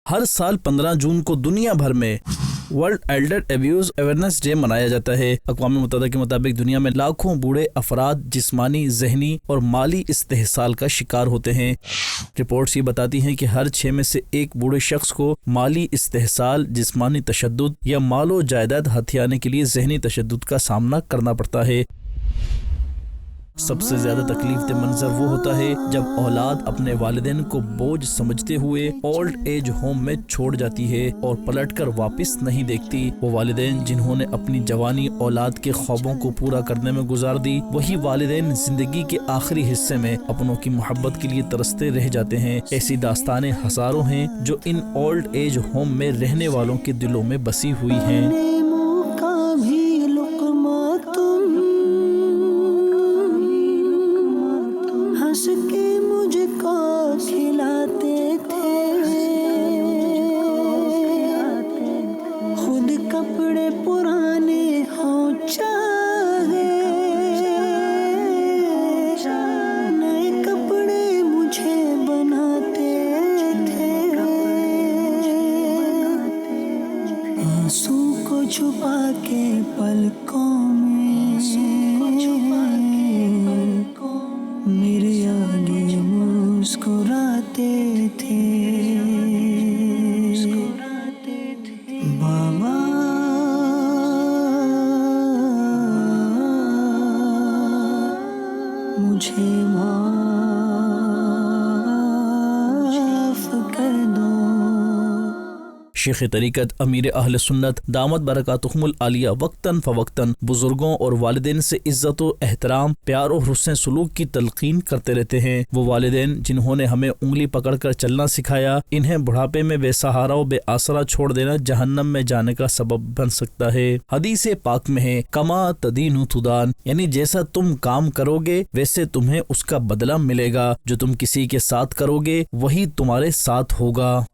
हर साल 15 जून को दुनिया भर में world Elder abuse awareness day मनाया जाता है। अक़वाम मुत्तहिदा के मुताबिक दुनिया में लाखों बूढ़े अफराद जिस्मानी, जहनी और माली इस्तेहसाल का शिकार होते हैं। रिपोर्ट्स ये बताती हैं कि हर 6 में से एक बूढ़े शख्स को माली इस्तेहसाल, जिस्मानी तशद्दुद या मालो जायदाद हथियाने के लिए जहनी तशद्दुद का सामना करना पड़ता है। सबसे ज्यादा तकलीफ दे मंजर वो होता है जब औलाद अपने वालिदैन को बोझ समझते हुए ओल्ड एज होम में छोड़ जाती है और पलटकर वापस नहीं देखती। वो वालिदैन जिन्होंने अपनी जवानी औलाद के ख्वाबों को पूरा करने में गुजार दी, वही वालिदैन जिंदगी के आखिरी हिस्से में अपनों की मोहब्बत के लिए तरसते रह जाते हैं। ऐसी दास्तानें हजारों हैं जो इन ओल्ड एज होम में रहने वालों के दिलों में बसी हुई हैं। हंस के मुझको खिलाते थे, खुद कपड़े पुराने हो चाहे, नए कपड़े मुझे बनाते थे, आंसू को छुपा के पलकों में मेरे आगे मुस्कुराते थे, बाबा मुझे माफ कर दो। शेख तरीक़त अमीर अहले सुन्नत दामत बरकातुहुमुल आलिया वक्तन फ़वक्तन बुजुर्गों और वालिदैन से इज्जत व एहतराम, प्यार और हुस्न सलूक की तलकीन करते रहते हैं। वो वालिदैन जिन्होंने हमें उंगली पकड़कर चलना सिखाया, इन्हें बुढ़ापे में बेसहारा व बेआसरा छोड़ देना जहन्नम में जाने का सबब बन सकता है। हदीस पाक में है, कमा तदीनु तुदान, यानी जैसा तुम काम करोगे वैसे तुम्हें उसका बदला मिलेगा। जो तुम किसी के साथ करोगे वही तुम्हारे साथ होगा।